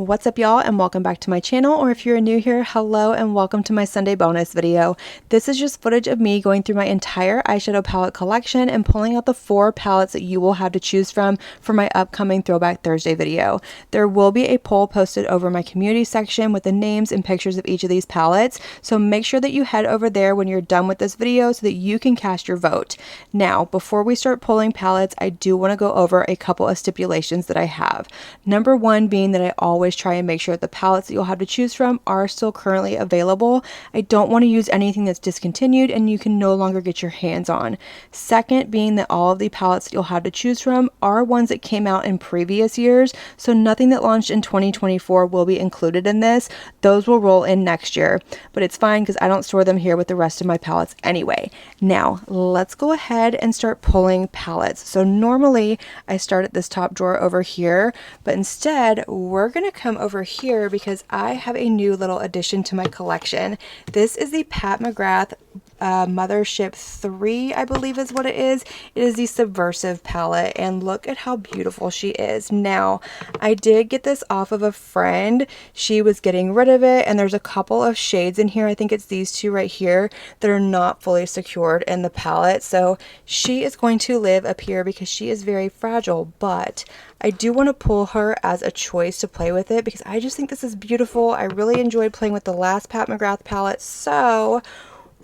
What's up, y'all, and welcome back to my channel, or if you're new here, hello and welcome to my Sunday bonus video. This is just footage of me going through my entire eyeshadow palette collection and pulling out the 4 palettes that you will have to choose from for my upcoming Throwback Thursday video. There will be a poll posted over my community section with the names and pictures of each of these palettes, so make sure that you head over there when you're done with this video so that you can cast your vote. Now, before we start pulling palettes, I do want to go over a couple of stipulations that I have. Number one being that I always try and make sure that the palettes that you'll have to choose from are still currently available. I don't want to use anything that's discontinued and you can no longer get your hands on. Second being that all of the palettes that you'll have to choose from are ones that came out in previous years, so nothing that launched in 2024 will be included in this. Those will roll in next year, but it's fine because I don't store them here with the rest of my palettes anyway. Now, let's go ahead and start pulling palettes. So normally I start at this top drawer over here, but instead we're going to come over here because I have a new little addition to my collection. This is the Pat McGrath Mothership 3, I believe is what it is. It is the Subversive palette, and look at how beautiful she is. Now, I did get this off of a friend. She was getting rid of it, and there's a couple of shades in here. I think it's these two right here that are not fully secured in the palette, so she is going to live up here because she is very fragile, but I do want to pull her as a choice to play with it because I just think this is beautiful. I really enjoyed playing with the last Pat McGrath palette, so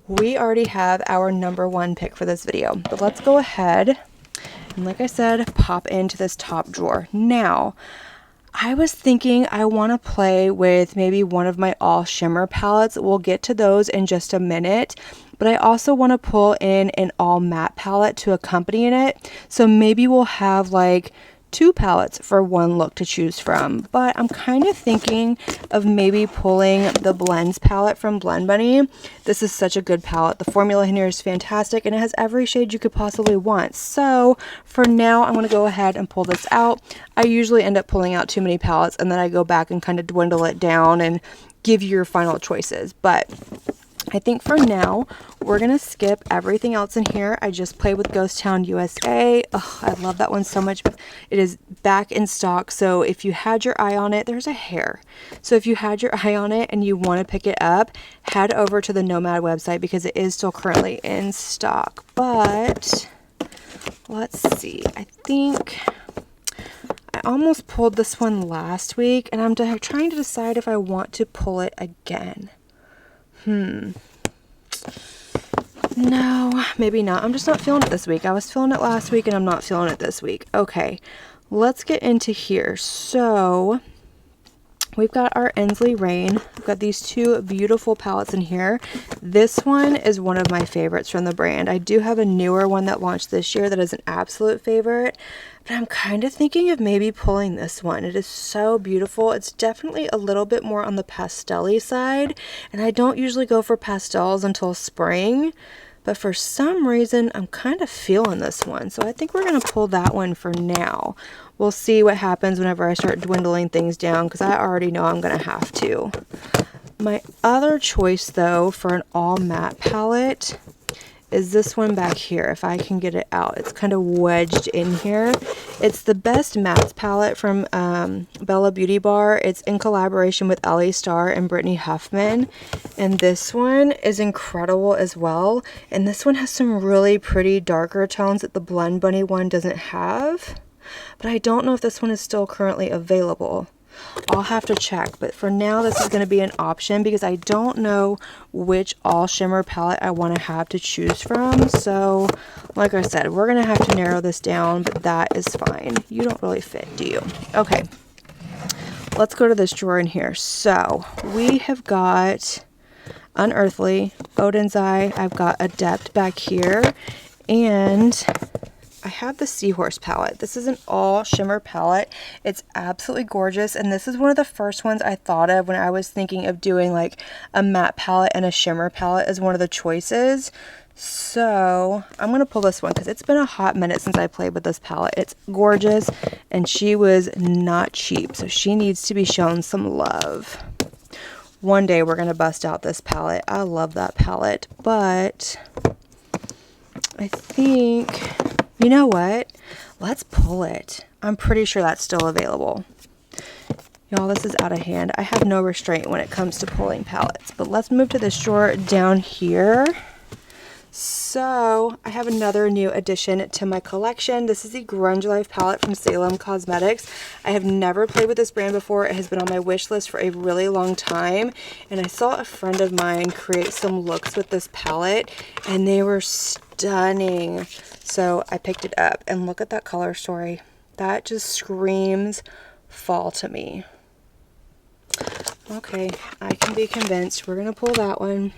we already have our number one pick for this video. But let's go ahead and, like I said, pop into this top drawer. Now, I was thinking I want to play with maybe one of my all shimmer palettes. We'll get to those in just a minute. But I also want to pull in an all matte palette to accompany it. So maybe we'll have like 2 palettes for one look to choose from, but I'm kind of thinking of maybe pulling the Blends palette from Blend Bunny. This is such a good palette. The formula in here is fantastic and it has every shade you could possibly want. So for now, I'm going to go ahead and pull this out. I usually end up pulling out too many palettes and then I go back and kind of dwindle it down and give you your final choices. But I think for now, we're going to skip everything else in here. I just played with Ghost Town USA. Oh, I love that one so much. It is back in stock, so if you had your eye on it, there's a hair. So if you had your eye on it and you want to pick it up, head over to the Nomad website because it is still currently in stock. But let's see. I think I almost pulled this one last week, and I'm trying to decide if I want to pull it again. No, maybe not. I'm just not feeling it this week. I was feeling it last week and I'm not feeling it this week. Okay, let's get into here. So we've got our Ensley Rain. We've got these 2 beautiful palettes in here. This one is one of my favorites from the brand. I do have a newer one that launched this year that is an absolute favorite, but I'm kind of thinking of maybe pulling this one. It is so beautiful. It's definitely a little bit more on the pastel-y side, and I don't usually go for pastels until spring, but for some reason I'm kind of feeling this one, so I think we're going to pull that one for now. We'll see what happens whenever I start dwindling things down because I already know I'm going to have to. My other choice though for an all matte palette is this one back here, if I can get it out. It's kind of wedged in here. It's the Best Mattes palette from Bella Beauty Bar. It's in collaboration with Ellie Starr and Brittany Huffman. And this one is incredible as well. And this one has some really pretty darker tones that the Blend Bunny one doesn't have. But I don't know if this one is still currently available. I'll have to check, but for now this is going to be an option because I don't know which all shimmer palette I want to have to choose from. So like I said, we're going to have to narrow this down, but that is fine. You don't really fit, do you? Okay, let's go to this drawer in here. So we have got Unearthly, Odin's Eye, I've got Adept back here, and I have the Seahorse palette. This is an all shimmer palette. It's absolutely gorgeous, and this is one of the first ones I thought of when I was thinking of doing like a matte palette and a shimmer palette as one of the choices. So I'm going to pull this one because it's been a hot minute since I played with this palette. It's gorgeous, and she was not cheap, so she needs to be shown some love. One day we're going to bust out this palette. I love that palette, but I think, you know what? Let's pull it. I'm pretty sure that's still available. Y'all, this is out of hand. I have no restraint when it comes to pulling palettes. But let's move to this drawer down here. So I have another new addition to my collection. This is the Grunge Life palette from Salem Cosmetics. I have never played with this brand before. It has been on my wish list for a really long time. And I saw a friend of mine create some looks with this palette and they were stunning. So I picked it up and look at that color story. That just screams fall to me. Okay, I can be convinced. We're gonna pull that one.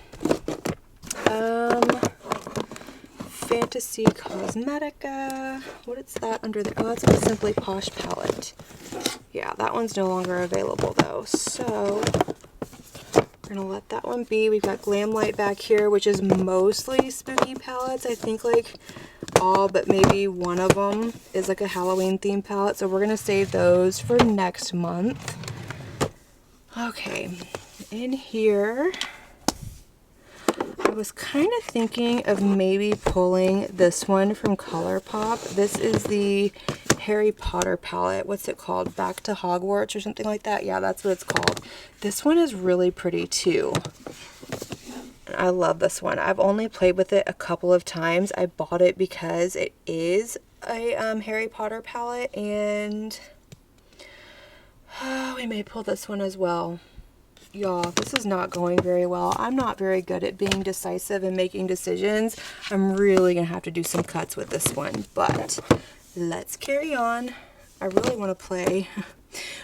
Fantasy Cosmetica. What is that under there? Oh, that's a Simply Posh palette. Yeah, that one's no longer available though. So we're gonna let that one be. We've got Glam Light back here, which is mostly spooky palettes. I think like all but maybe one of them is like a Halloween themed palette. So we're gonna save those for next month. Okay, in here, I was kind of thinking of maybe pulling this one from ColourPop. This is the Harry Potter palette. What's it called? Back to Hogwarts or something like that? Yeah, that's what it's called. This one is really pretty too. I love this one. I've only played with it a couple of times. I bought it because it is a Harry Potter palette, and we may pull this one as well. Y'all, this is not going very well. I'm not very good at being decisive and making decisions. I'm really gonna have to do some cuts with this one, but let's carry on. I really want to play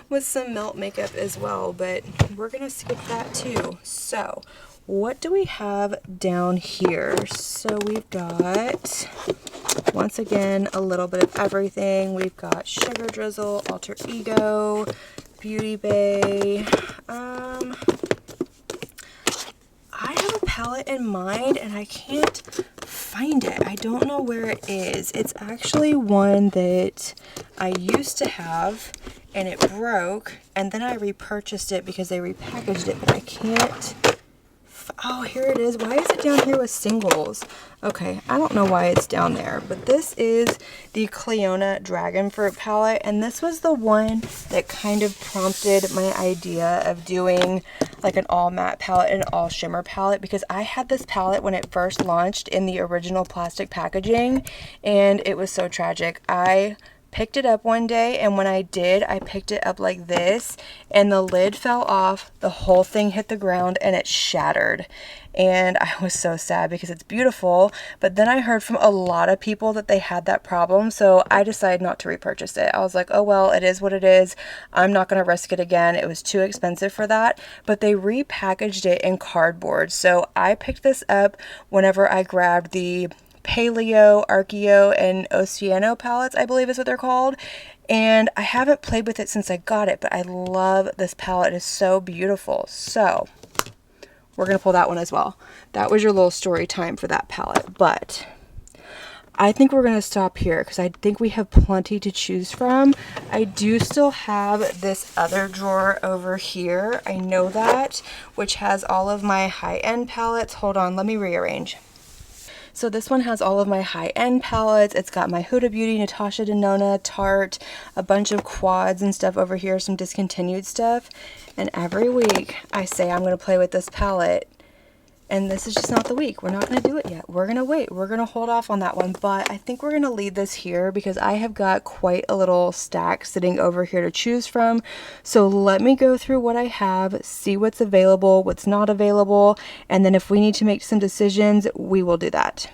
with some melt makeup as well, but we're gonna skip that too. So what do we have down here? So we've got, once again, a little bit of everything. We've got Sugar Drizzle, Alter Ego, Beauty Bay. I have a palette in mind and I can't find it. I don't know where it is. It's actually one that I used to have and it broke, and then I repurchased it because they repackaged it, but I can't. Oh, here it is. Why is it down here with singles? Okay, I don't know why it's down there, but this is the Cleona Dragon Fruit palette, and this was the one that kind of prompted my idea of doing like an all matte palette and an all shimmer palette, because I had this palette when it first launched in the original plastic packaging, and it was so tragic. I picked it up one day, and when I did, I picked it up like this and the lid fell off, the whole thing hit the ground and it shattered, and I was so sad because it's beautiful. But then I heard from a lot of people that they had that problem, so I decided not to repurchase it. I was like, oh well, it is what it is. I'm not going to risk it again. It was too expensive for that. But they repackaged it in cardboard, so I picked this up whenever I grabbed the Paleo, Archeo, and Oceano palettes, I believe is what they're called. And I haven't played with it since I got it, but I love this palette. It is so beautiful. So we're going to pull that one as well. That was your little story time for that palette. But I think we're going to stop here because I think we have plenty to choose from. I do still have this other drawer over here. I know that, which has all of my high-end palettes. Hold on, let me rearrange. So this one has all of my high-end palettes. It's got my Huda Beauty, Natasha Denona, Tarte, a bunch of quads and stuff over here, some discontinued stuff. And every week I say I'm going to play with this palette, and this is just not the week. We're not going to do it yet. We're going to wait. We're going to hold off on that one, but I think we're going to leave this here because I have got quite a little stack sitting over here to choose from. So let me go through what I have, see what's available, what's not available, and then if we need to make some decisions, we will do that.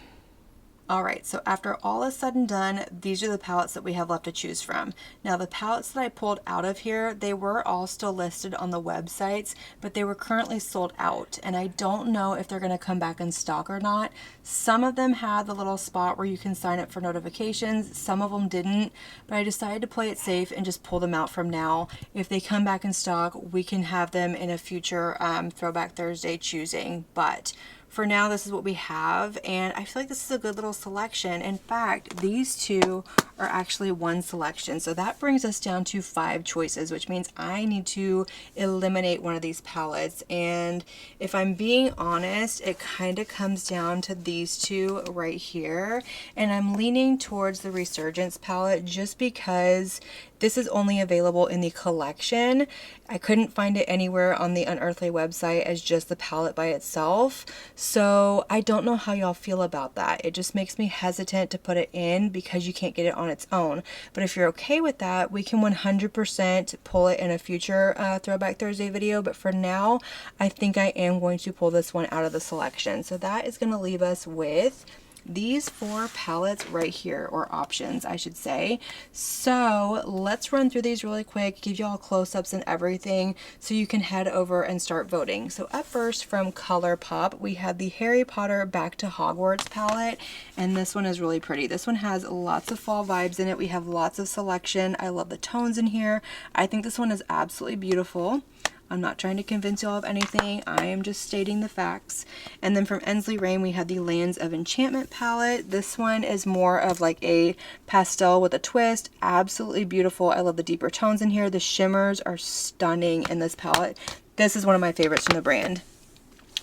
Alright, so after all is said and done, these are the palettes that we have left to choose from. Now the palettes that I pulled out of here, they were all still listed on the websites, but they were currently sold out, and I don't know if they're going to come back in stock or not. Some of them had the little spot where you can sign up for notifications, some of them didn't, but I decided to play it safe and just pull them out from now. If they come back in stock, we can have them in a future Throwback Thursday choosing, but for now, this is what we have, and I feel like this is a good little selection. In fact, these two are actually one selection, so that brings us down to 5 choices, which means I need to eliminate one of these palettes. And if I'm being honest, it kind of comes down to these two right here, and I'm leaning towards the Resurgence palette just because This is only available in the collection. I couldn't find it anywhere on the Unearthly website as just the palette by itself. So I don't know how y'all feel about that. It just makes me hesitant to put it in because you can't get it on its own. But if you're okay with that, we can 100% pull it in a future Throwback Thursday video. But for now, I think I am going to pull this one out of the selection. So that is going to leave us with these 4 palettes right here, or options I should say. So let's run through these really quick, give you all close-ups and everything so you can head over and start voting. So up first from ColourPop, we have the Harry Potter Back to Hogwarts palette, and this one is really pretty. This one has lots of fall vibes in it. We have lots of selection. I love the tones in here. I think this one is absolutely beautiful. I'm not trying to convince you all of anything. I am just stating the facts. And then from Ensley Rain, we have the Lands of Enchantment palette. This one is more of like a pastel with a twist. Absolutely beautiful. I love the deeper tones in here. The shimmers are stunning in this palette. This is one of my favorites from the brand.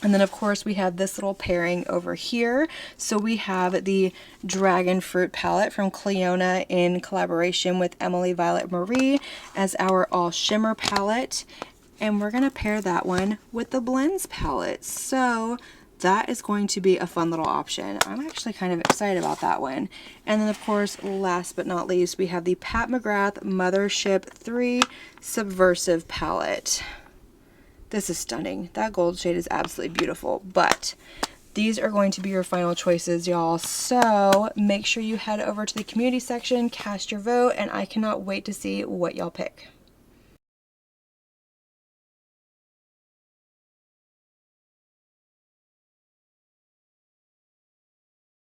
And then of course we have this little pairing over here. So we have the Dragon Fruit palette from Cleona in collaboration with Emily Violet Marie as our all shimmer palette. And we're going to pair that one with the Blends palette. So that is going to be a fun little option. I'm actually kind of excited about that one. And then of course, last but not least, we have the Pat McGrath Mothership 3 Subversive palette. This is stunning. That gold shade is absolutely beautiful, but these are going to be your final choices, y'all. So make sure you head over to the community section, cast your vote, and I cannot wait to see what y'all pick.